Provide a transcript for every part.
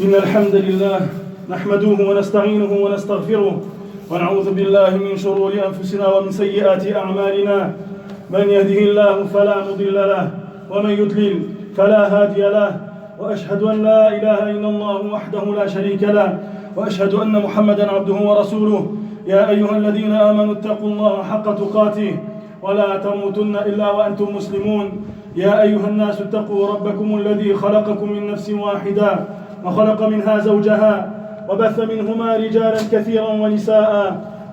إن الحمد لله نحمده ونستعينه ونستغفره ونعوذ بالله من شرور أنفسنا ومن سيئات أعمالنا. من يهده الله فلا مضل له ومن يضلل فلا هادي له، وأشهد أن لا إله إلا الله وحده لا شريك له، وأشهد أن محمدا عبده ورسوله. يا أيها الذين آمنوا اتقوا الله حق تقاته ولا تموتن إلا وأنتم مسلمون. يا أيها الناس اتقوا ربكم الذي خلقكم من نفس واحدة وخلق منها زوجها وبث منهما رجالا كثيرا ونساء،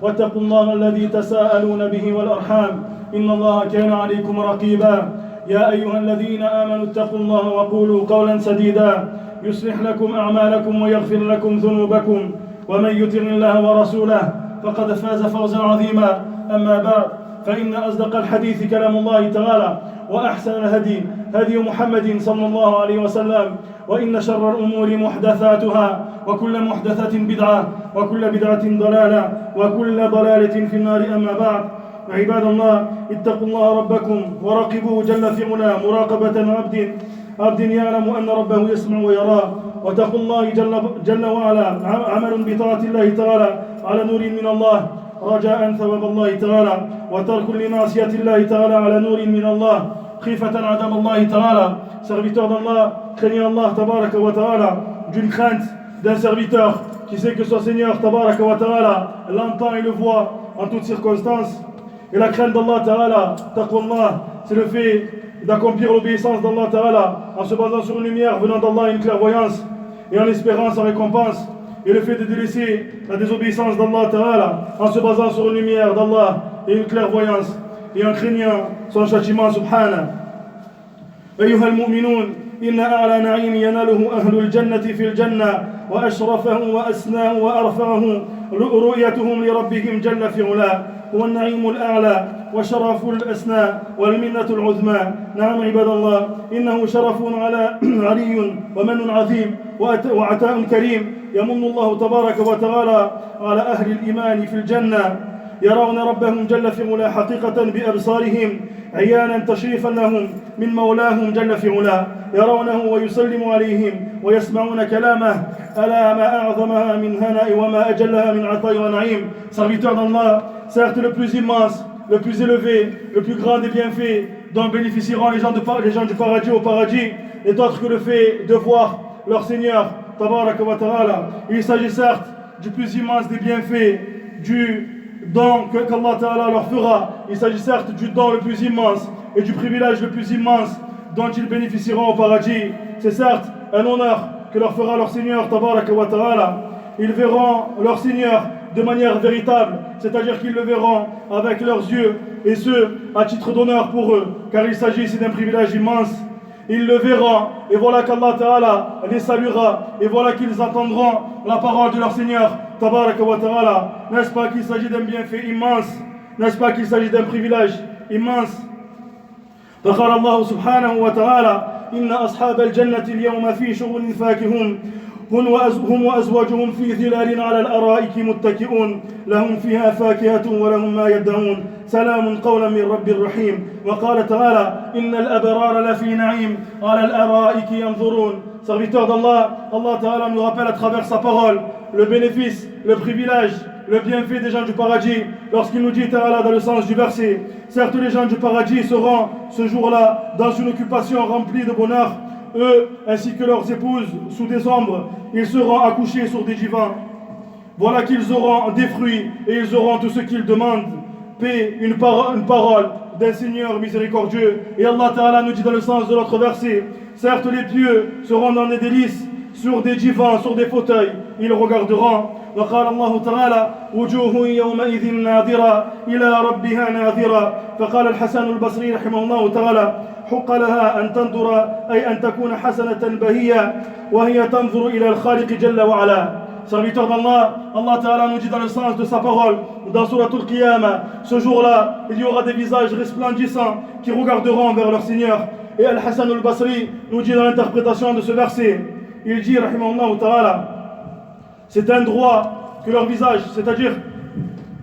واتقوا الله الذي تساءلون به والأرحام إن الله كان عليكم رقيبا. يا أيها الذين آمنوا اتقوا الله وقولوا قولا سديدا يصلح لكم أعمالكم ويغفر لكم ذنوبكم، ومن يطع الله ورسوله فقد فاز فوزا عظيما. أما بعد، فإن أصدق الحديث كلام الله تعالى، وأحسن الهدي هدي محمد صلى الله عليه وسلم، وإن شر الأمور محدثاتها، وكل محدثة بدعة، وكل بدعة ضلالة، وكل ضلالة في النار. أما بعد، عباد الله، اتقوا الله ربكم وراقبوه جل في علاه مراقبة عبد يعلم أن ربه يسمع ويراه. واتقوا الله جل وعلا عمل بطاعة الله تعالى على نور من الله رجاء ثواب الله تعالى، وترك لمعصية الله تعالى على نور من الله خيفة عذاب الله تعالى. Serviteur d'Allah, craignez Allah tabaraka wa ta'ala d'une crainte d'un serviteur qui sait que son Seigneur tabaraka wa ta'ala l'entend et le voit en toutes circonstances. Et la crainte d'Allah ta'ala, taqwallah, c'est le fait d'accomplir l'obéissance d'Allah ta'ala en se basant sur une lumière venant d'Allah, une clairvoyance, et en espérant sa récompense. Et le fait de délaisser la désobéissance d'Allah ta'ala en se basant sur une lumière d'Allah et une clairvoyance, et en craignant son châtiment subhanahu. أيها المؤمنون، إن أعلى نعيم يناله أهل الجنة في الجنة وأشرفه وأسناه وأرفعه رؤيتهم لربهم جل في علاه، هو النعيم الأعلى وشرف الأسنى والمنة العظمى. نعم عباد الله، إنه شرف علي ومن عظيم وعطاء كريم يمن الله تبارك وتعالى على أهل الإيمان في الجنة، يرون ربهم جل في علاه حقيقة بأبصارهم عيانا تشريفا لهم من مولاهم جل في علاه، يرونه ويسلم عليهم ويسمعون كلامه. ألا ما أعظمها من هناء وما أجلها من عطاء ونعيم. Serviteur d'Allah, certes le plus immense, le plus élevé, le plus grand des bienfaits dont bénéficieront les gens du paradis au paradis n'est autre que le fait de voir leur Seigneur tabaraka wa ta'ala. Il s'agit certes du plus immense des bienfaits, du don qu'Allah Ta'ala leur fera. Il s'agit certes du don le plus immense et du privilège le plus immense dont ils bénéficieront au paradis. C'est certes un honneur que leur fera leur Seigneur Tabaraka wa Ta'ala. Ils verront leur Seigneur de manière véritable, c'est-à-dire qu'ils le verront avec leurs yeux, et ce à titre d'honneur pour eux, car il s'agit ici d'un privilège immense. Ils le verront, et voilà qu'Allah Ta'ala les saluera, et voilà qu'ils entendront la parole de leur Seigneur Tabaraka wa Ta'ala. N'est-ce pas qu'il s'agit d'un bienfait immense? N'est-ce pas qu'il s'agit d'un privilège immense? فقال الله سبحانه وتعالى: إن أصحاب الجنة اليوم في شغل فاكهون هم وأزواجهم في ظلال على الأرائك متكئون لهم فيها فاكهة ولهم ما يدعون سلام قولا من رب رحيم. وقال تعالى: إن الأبرار لفي نعيم على الأرائك ينظرون. Serviteur d'Allah, Allah Ta'ala nous rappelle à travers sa parole le bénéfice, le privilège, le bienfait des gens du paradis lorsqu'il nous dit Ta'ala dans le sens du verset: certes les gens du paradis seront ce jour-là dans une occupation remplie de bonheur, eux ainsi que leurs épouses sous des ombres, ils seront accouchés sur des divans. Voilà qu'ils auront des fruits et ils auront tout ce qu'ils demandent. Paix, une parole d'un Seigneur miséricordieux. Et Allah Ta'ala nous dit dans le sens de l'autre verset: certes les pieux seront dans des délices sur des divans, sur des fauteuils, ils regarderont. وقال الله تعالى: وجوه يومئذ ناظرة إلى ربها ناظرة. فقال الحسن البصري رحمه الله تعالى: حق لها أن تنظر أي أن تكون حسنة بهية وهي تنظر إلى الخالق جل وعلا. Serviteur d'Allah, Allah Ta'ala nous dit dans le sens de sa parole, dans Surat Al-Qiyamah, ce jour-là, il y aura des visages resplendissants qui regarderont vers leur Seigneur. Et Al-Hassan al-Basri nous dit dans l'interprétation de ce verset, il dit, rahimahullah ta'ala, c'est un droit que leur visage, c'est-à-dire,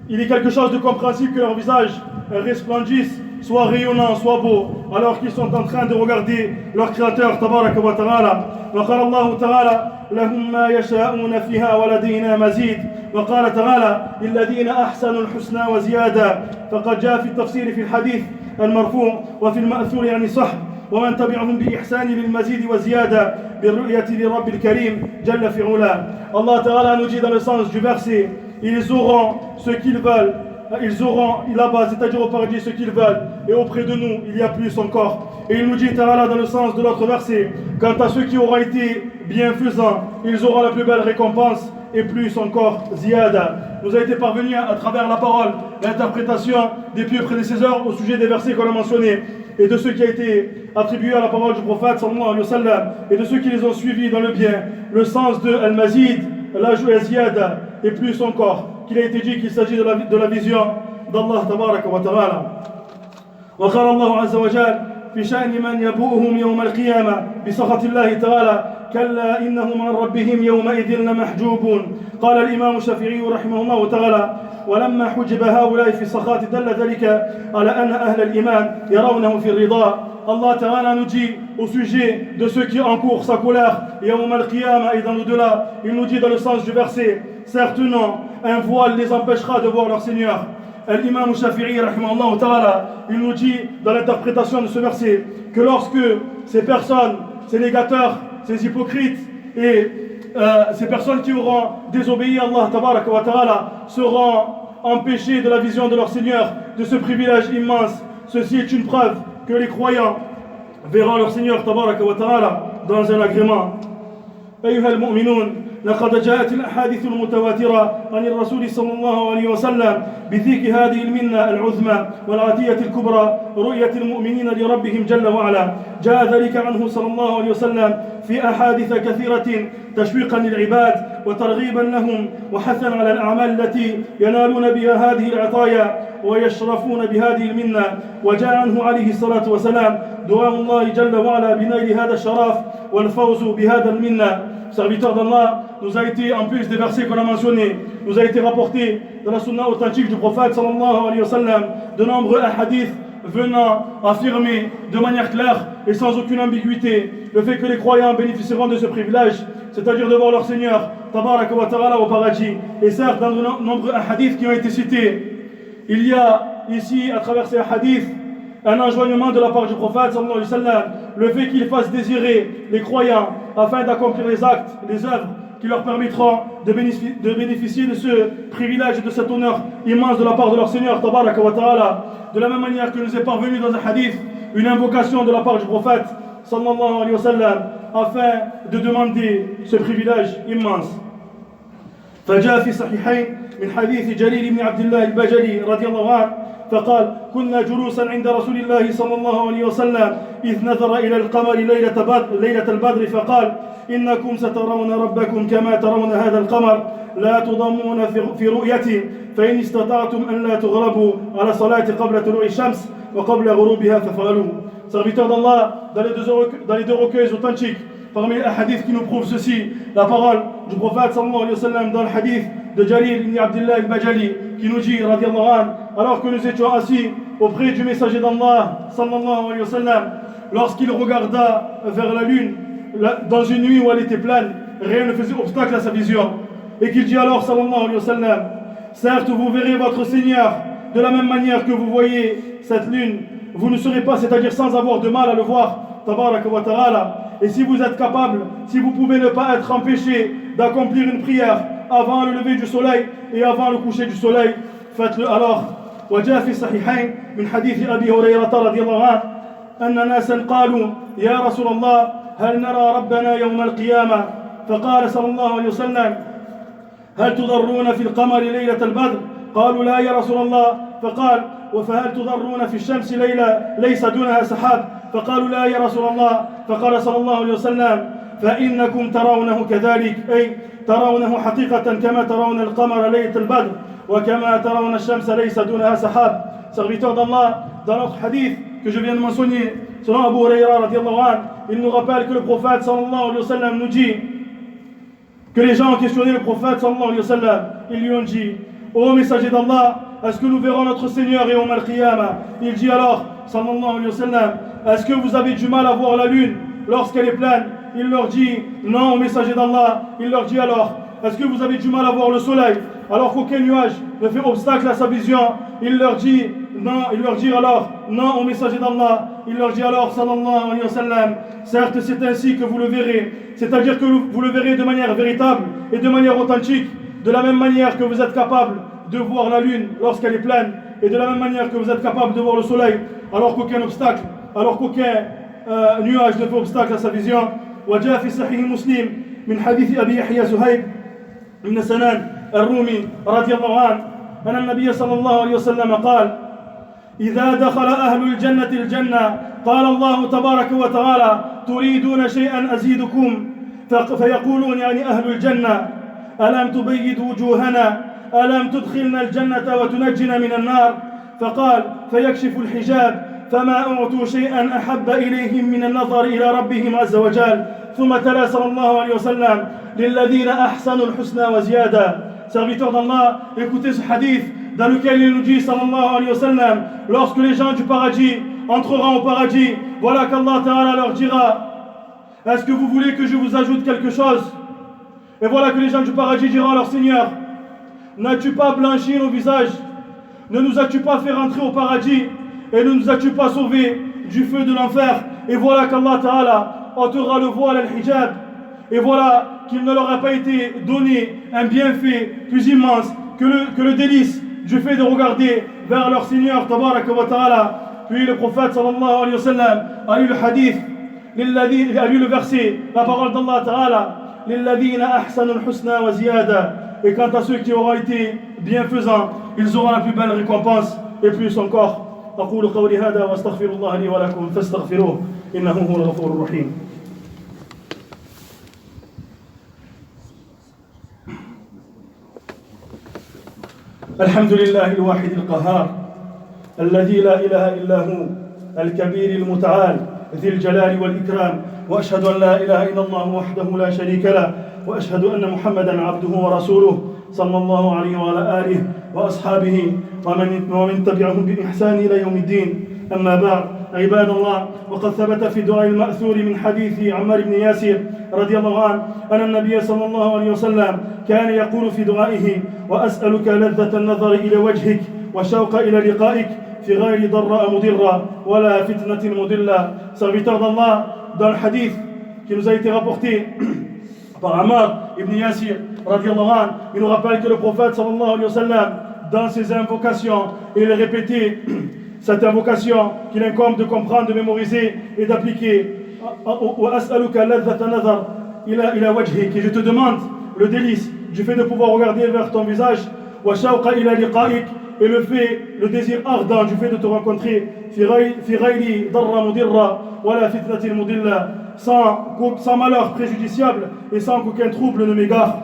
il est quelque chose de compréhensible que leur visage resplendisse soit rayonnant, soit beau, alors qu'ils sont en train de regarder leur Créateur, tabaraka wa ta'ala. وقال الله تعالى لهم ما يشاءون فيها ولدينا مزيد وقال تعالى للذين أحسنوا الحسنى وزيادة فقد جاء في التفسير في الحديث المرفوع وفي المأثور يعني صح ومن تبعهم بإحسان للمزيد وزيادة بالرؤية لرب الكريم جل في علاه. Allah Ta'ala nous dit dans le sens du verset, ils auront ce qu'ils veulent, ils auront là-bas, c'est-à-dire au paradis, ce qu'ils veulent, et auprès de nous, il y a plus encore. Et il nous dit Ta'ala dans le sens de l'autre verset, quant à ceux qui auront été bienfaisants, ils auront la plus belle récompense, et plus encore ziyada. Nous a été parvenu à travers la parole, l'interprétation des pieux prédécesseurs au sujet des versets qu'on a mentionnés, et de ceux qui a été attribué à la parole du prophète sallallahu alayhi wa sallam, et de ceux qui les ont suivis dans le bien, le sens de al-mazid, l'ajout et ziyada, et plus encore, qu'il a été dit qu'il s'agit de la vision d'Allah tabaraka wa ta'ala. وقال الله عز وجل في شأن من يبوؤهم يوم القيامة بسخط الله تعالى كلا إنهم عن ربهم يومئذ لمحجوبون. قال الإمام الشافعي رحمه الله تعالى ولما حجب هؤلاء في السخط دل ذلك على أن أهل الإيمان يرونه في الرضا. Allah Ta'ala nous dit au sujet de ceux qui encourent sa colère Yawm al-Qiyamah et dans l'au-delà, il nous dit dans le sens du verset, certes non, un voile les empêchera de voir leur Seigneur. L'imam Shafi'i rahimahullah ta'ala, il nous dit dans l'interprétation de ce verset que lorsque ces personnes, ces négateurs, ces hypocrites et ces personnes qui auront désobéi à Allah tabaraka wa ta'ala seront empêchés de la vision de leur Seigneur, de ce privilège immense, ceci est une preuve que les croyants verront leur Seigneur tabaraka wa ta'ala dans un agrément. أيها المؤمنون لقد جاءت الأحاديث المتواترة عن الرسول صلى الله عليه وسلم بذيك هذه المنة العظمى والعطية الكبرى رؤية المؤمنين لربهم جل وعلا. جاء ذلك عنه صلى الله عليه وسلم في أحاديث كثيرة تشويقا للعباد وترغيبا لهم وحثا على الأعمال التي ينالون بها هذه العطايا ويشرفون بهذه المنة. وجاء عنه عليه الصلاة والسلام دعاء الله جل وعلا بنيل هذا الشرف والفوز بهذا المنة. Serviteur d'Allah, nous a été, en plus des versets qu'on a mentionnés, nous a été rapporté dans la sunna authentique du prophète sallallahu alayhi wa sallam de nombreux hadiths venant affirmer de manière claire et sans aucune ambiguïté le fait que les croyants bénéficieront de ce privilège, c'est-à-dire de voir leur Seigneur tabaraka wa ta'ala au paradis. Et certes, dans de nombreux hadiths qui ont été cités, il y a ici, à travers ces hadiths, un enjoignement de la part du prophète sallallahu alayhi wa sallam, le fait qu'il fasse désirer les croyants afin d'accomplir les actes, les œuvres qui leur permettront de bénéficier de ce privilège et de cet honneur immense de la part de leur Seigneur tabaraka wa ta'ala. De la même manière que nous est parvenu dans un hadith une invocation de la part du prophète sallallahu alayhi wa sallam afin de demander ce privilège immense. فجاء في صحيحين من حديث جرير بن عبد الله البجلي رضي الله عنه فقال كنا جلوسا عند رسول الله صلى الله عليه وسلم إذ نظر إلى القمر ليلة البدر فقال إنكم سترون ربكم كما ترون هذا القمر لا تضمون في رؤيته فإن استطعتم أن لا تغربوا على صلاة قبل طلوع الشمس وقبل غروبها فافعلوا. Serviteur d'Allah, dans les deux recueils authentiques, parmi les hadiths qui nous prouvent ceci, la parole du prophète sallallahu alayhi wa sallam dans le hadith de Jarir ibn Abdullah al-Bajali qui nous dit radiyallahu anhu, alors que nous étions assis auprès du messager d'Allah sallallahu alayhi wa sallam, lorsqu'il regarda vers la lune dans une nuit où elle était pleine, rien ne faisait obstacle à sa vision, et qu'il dit alors sallallahu alayhi wa sallam, certes vous verrez votre Seigneur de la même manière que vous voyez cette lune, vous ne serez pas, c'est-à-dire sans avoir de mal à le voir tabaraka wa ta'ala. Et si vous êtes capable, si vous pouvez ne pas être empêché d'accomplir une prière avant le lever du soleil et avant le coucher du soleil, faites-le alors. وجاء في الصحيحين من حديث أبي هريرة رضي الله عنه أن ناسا قالوا يا رسول الله هل نرى ربنا يوم القيامة فقال صلى الله عليه وسلم هل تضرون في القمر ليلة البدر قالوا لا يا رسول الله فقال فهل تضرون في الشمس ليلة ليس دونها سحاب فقالوا لا يا رسول الله فقال صلى الله عليه وسلم فإنكم ترونه كذلك أي ترونه حقيقة كما ترون القمر ليلة البدر وكما ترون الشمس ليس دونها سحاب. Serviteur d'Allah, dans notre hadith que je viens de mentionner, selon Abu Huraira radiyallahu anhu, il nous rappelle que le prophète sallallahu alayhi wa sallam nous dit que les gens ont questionné le prophète sallallahu alayhi wa sallam, ils lui ont dit ô messager d'Allah, est-ce que nous verrons notre Seigneur et au Mal-Qiyamah? Il dit alors sallallahu alayhi wa sallam, est-ce que vous avez du mal à voir la lune lorsqu'elle est pleine? Il leur dit non au messager d'Allah. Il leur dit alors, est-ce que vous avez du mal à voir le soleil alors qu'aucun nuage ne fait obstacle à sa vision? Il leur dit non, il leur dit alors non au messager d'Allah. Il leur dit alors sallallahu alayhi wa sallam, certes c'est ainsi que vous le verrez, c'est-à-dire que vous le verrez de manière véritable et de manière authentique, de la même manière que vous êtes capable de voir la lune lorsqu'elle est pleine, et de la même manière que vous êtes capable de voir le soleil alors qu'aucun obstacle, alors qu'aucun nuage ne fait obstacle à sa vision. وجاء في صحيح مسلم من حديث أبي يحيى زهيب بن سنان الرومي رضي الله عنه أن النبي صلى الله عليه وسلم قال: إذا دخل أهل الجنة الجنة قال الله تبارك وتعالى: تريدون شيئا أزيدكم؟ فيقولون يعني أهل الجنة: ألم تبيض وجوهنا؟ ألم تدخلنا الجنة وتنجنا من النار؟ فقال: فيكشف الحجاب فما أعطوا شيئا أحب إليهم من النظر إلى ربهم عز وجل. ثم تلا صلى الله عليه وسلم: للذين أحسنوا الحسنى وزيادة. Serviteur d'Allah, écoutez ce hadith dans lequel il nous dit sallallahu alayhi wa sallam, lorsque les gens du paradis entreront au paradis, voilà qu'Allah Ta'ala leur dira: est-ce que vous voulez que je vous ajoute quelque chose? Et voilà que les gens du paradis diront à leur Seigneur: n'as-tu pas blanchi nos visages? Ne nous as-tu pas fait rentrer au paradis? Et ne nous as-tu pas sauvés du feu de l'enfer? Et voilà qu'Allah Ta'ala ôtera le voile al-hijab. Et voilà qu'il ne leur a pas été donné un bienfait plus immense que le délice du fait de regarder vers leur Seigneur Tabaraka wa Ta'ala. Puis le prophète sallallahu alayhi wa sallam a lu le hadith, a lu le verset, la parole d'Allah Ta'ala: Lilladhina ahsanul husna wa ziyada. Et quant à ceux qui auront été bienfaisants, ils auront la plus belle récompense et plus encore. أقول قولي هذا وأستغفر الله لي ولكم فاستغفروه إنه هو الغفور الرحيم. الحمد لله الواحد القهار الذي لا إله إلا هو الكبير المتعال ذي الجلال والإكرام، وأشهد أن لا إله إلا الله وحده لا شريك له، وأشهد أن محمدا عبده ورسوله صلى الله عليه وعلى آله وأصحابه ومن تبعهم بإحسان إلى يوم الدين. أما بعد، عباد الله، وقد ثبت في دعاء المأثور من حديث عمار بن ياسر رضي الله عنه أن النبي صلى الله عليه وسلم كان يقول في دعائه: وأسألك لذة النظر إلى وجهك وشوق إلى لقائك في غير ضراء مضرة ولا فتنة مضلة. Serviteur d'Allah, dans le hadith qui nous a été rapporté par Ammar ibn Yasir radiallahu anhu, il nous rappelle que le prophète sallallahu alayhi wa sallam, dans ses invocations, il répétait cette invocation qu'il incombe de comprendre, de mémoriser et d'appliquer. Et je te demande le délice du fait de pouvoir regarder vers ton visage, et le désir ardent du fait de te rencontrer, sans malheur préjudiciable et sans qu'aucun trouble ne m'égare.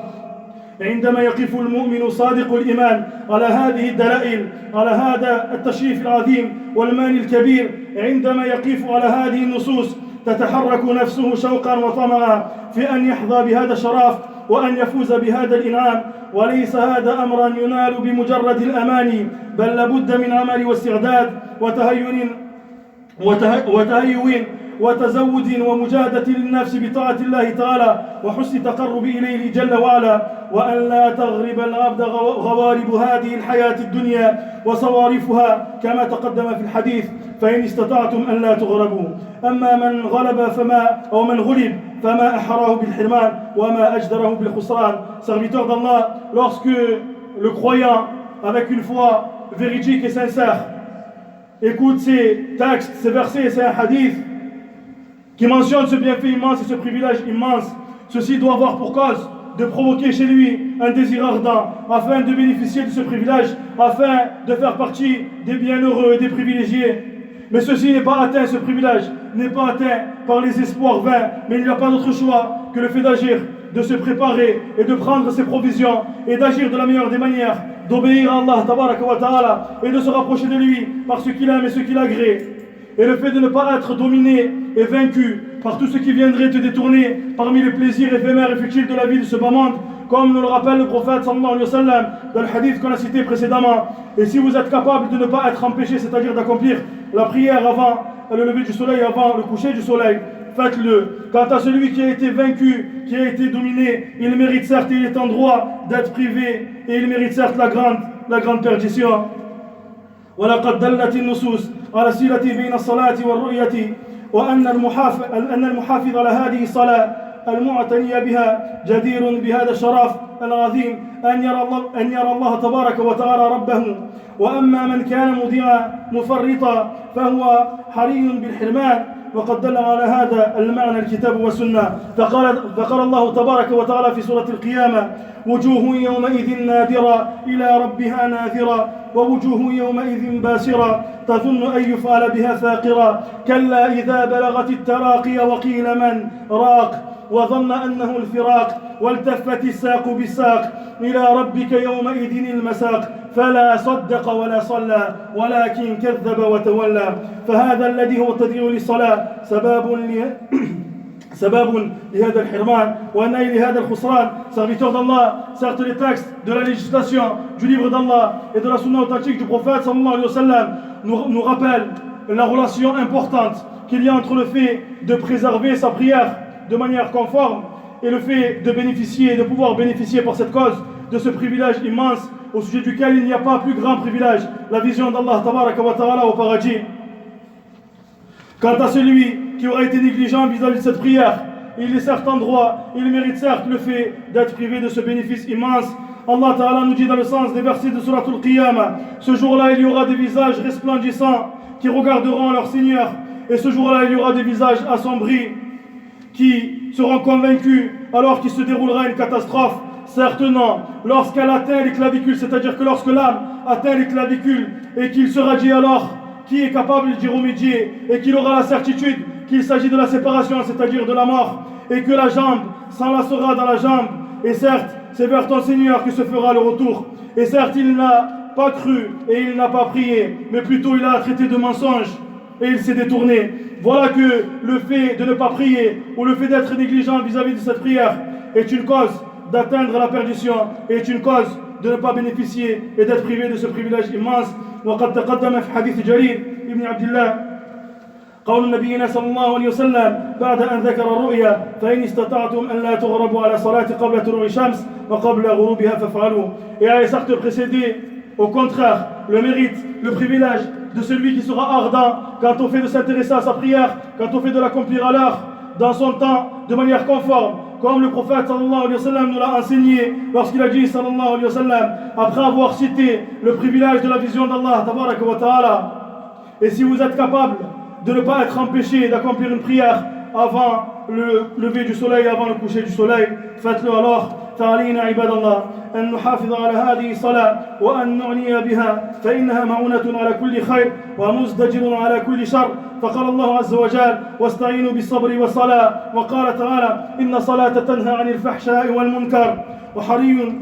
عندما يقف المؤمن صادق الإيمان على هذه الدلائل، على هذا التشريف العظيم والمان الكبير، عندما يقف على هذه النصوص تتحرك نفسه شوقا وطمعا في أن يحظى بهذا الشرف وأن يفوز بهذا الإنعام. وليس هذا أمرا ينال بمجرد الأماني، بل لابد من عمل واستعداد وتهيؤ وتزود ومجاهدة للنفس بطاعة الله تعالى وحسن تقرب إليه جل وعلا، وأن لا تغرب العبد غوارب هذه الحياة الدنيا وصوارفها كما تقدم في الحديث: فإن استطعتم أن لا تغربوا. أما من غلب من غلب فما أحراه بالحرمان وما أجدره بالخسران. Serviteur d'Allah, lorsque le croyant, avec une foi véridique et sincère, écoute ces textes, ces versets, ces hadiths qui mentionne ce bienfait immense et ce privilège immense, ceci doit avoir pour cause de provoquer chez lui un désir ardent afin de bénéficier de ce privilège, afin de faire partie des bienheureux et des privilégiés. Mais ceci n'est pas atteint, ce privilège n'est pas atteint par les espoirs vains, mais il n'y a pas d'autre choix que le fait d'agir, de se préparer et de prendre ses provisions et d'agir de la meilleure des manières, d'obéir à Allah tabaraka wa ta'ala et de se rapprocher de lui par ce qu'il aime et ce qu'il agrée. Et le fait de ne pas être dominé et vaincu par tout ce qui viendrait te détourner parmi les plaisirs éphémères et futiles de la vie de ce bas monde, comme nous le rappelle le prophète sallallahu alayhi wa sallam dans le hadith qu'on a cité précédemment. Et si vous êtes capable de ne pas être empêché, c'est-à-dire d'accomplir la prière avant le lever du soleil, avant le coucher du soleil, faites-le. Quant à celui qui a été vaincu, qui a été dominé, il mérite certes, il est en droit d'être privé, et il mérite certes la grande perdition. ولقد دلت النصوص على الصلة بين الصلاة والرؤية وأن المحافظ على هذه الصلاة المعتني بها جدير بهذا الشرف العظيم أن يرى الله تبارك وتعالى ربه. وأما من كان مضيعا مفرطا فهو حري بالحرمان. وقد دل على هذا المعنى الكتاب والسنة. فقال الله تبارك وتعالى في سورة القيامة: وجوه يومئذ نادرة إلى ربها ناذرة ووجوه يومئذ باسرة تظن أن يفعل بها فاقرة كلا إذا بلغت التراقي وقيل من راق وظن أنه الفراق والتفت الساق بالساق إلى ربك يومئذ المساق فلا صدق ولا صلى ولكن كذب وتولى. فهذا الذي هو التضييع للصلاة سبب لهذا الحرمان ونيل هذا الخسران. Serviteurs d'Allah, certes les textes de la législation du livre d'Allah et de la sunna authentique du prophète sallallahu alayhi wa sallam nous rappellent la relation importante qu'il y a entre le fait de préserver sa prière de manière conforme et le fait de bénéficier, de pouvoir bénéficier par cette cause de ce privilège immense au sujet duquel il n'y a pas plus grand privilège, la vision d'Allah tabaraka wa ta'ala au paradis. Quant à celui qui aura été négligent vis-à-vis de cette prière, il est certes en droit, il mérite certes le fait d'être privé de ce bénéfice immense. Allah Ta'ala nous dit dans le sens des versets de Surat Al-Qiyamah: ce jour-là il y aura des visages resplendissants qui regarderont leur Seigneur, et ce jour-là il y aura des visages assombris qui seront convaincus alors qu'il se déroulera une catastrophe. Certes non, lorsqu'elle atteint les clavicules, c'est-à-dire que lorsque l'âme atteint les clavicules et qu'il sera dit alors qui est capable d'y remédier et qu'il aura la certitude qu'il s'agit de la séparation, c'est-à-dire de la mort, et que la jambe s'enlacera dans la jambe, et certes c'est vers ton Seigneur que se fera le retour, et certes il n'a pas cru et il n'a pas prié, mais plutôt il a traité de mensonge et il s'est détourné. Voilà que le fait de ne pas prier ou le fait d'être négligent vis-à-vis de cette prière est une cause d'atteindre la perdition et est une cause de ne pas bénéficier et d'être privé de ce privilège immense. وقد تقدم في حديث جرير ابن عبد الله قول نبينا صلى الله عليه وسلم بعد أن ذكر الرؤيا: فإن استطعتم أن لا تغربوا على صلاة قبل طلوع الشمس وقبل غروبها فافعلوا. Et à certes précédé, au contraire, le mérite, le privilège de celui qui sera ardent quant au fait de s'intéresser à sa prière, quant au fait de l'accomplir à l'heure, dans son temps, de manière conforme, comme le prophète sallallahu alayhi wa sallam nous l'a enseigné lorsqu'il a dit sallallahu alayhi wa sallam, après avoir cité le privilège de la vision d'Allah tabaraka wa ta'ala: et si vous êtes capable de ne pas être empêché d'accomplir une prière avant le lever du soleil, avant le coucher du soleil, faites-le alors. فعلينا عباد الله أن نحافظ على هذه الصلاة وأن نعني بها فإنها معونة على كل خير ومزدجر على كل شر. فقال الله عز وجل: واستعينوا بالصبر والصلاة. وقال تعالى: إن الصلاة تنهى عن الفحشاء والمنكر. وحري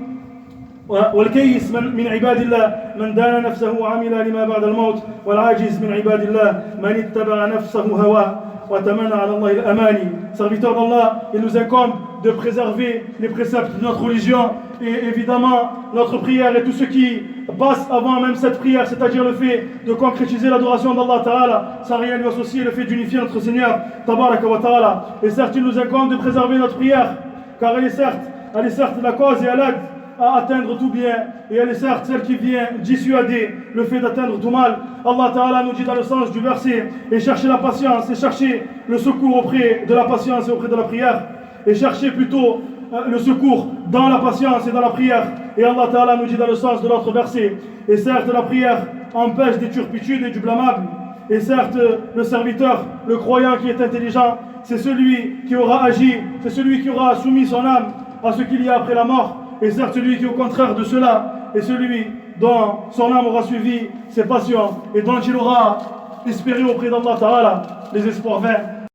والكيس من عباد الله من دان نفسه وعمل لما بعد الموت. والعاجز من عباد الله من اتبع نفسه هواه وتمنى على الله الأماني. Serviteurs d'Allah, il nous incombe de préserver les préceptes de notre religion et évidemment notre prière et tout ce qui passe avant même cette prière, c'est-à-dire le fait de concrétiser l'adoration d'Allah Ta'ala sans rien lui associer, le fait d'unifier notre Seigneur Tabaraka wa Ta'ala. Et certes il nous incombe de préserver notre prière car elle est certes la cause et elle aide à atteindre tout bien, et elle est certes celle qui vient dissuader le fait d'atteindre tout mal. Allah Ta'ala nous dit dans le sens du verset: et cherchez la patience et cherchez le secours auprès de la patience et auprès de la prière, et cherchez plutôt le secours dans la patience et dans la prière. Et Allah Ta'ala nous dit dans le sens de l'autre verset: et certes la prière empêche des turpitudes et du blâmable, et certes le serviteur, le croyant qui est intelligent, c'est celui qui aura agi, c'est celui qui aura soumis son âme à ce qu'il y a après la mort. Et certes celui qui au contraire de cela est celui dont son âme aura suivi ses passions et dont il aura espéré auprès d'Allah Ta'ala les espoirs vains.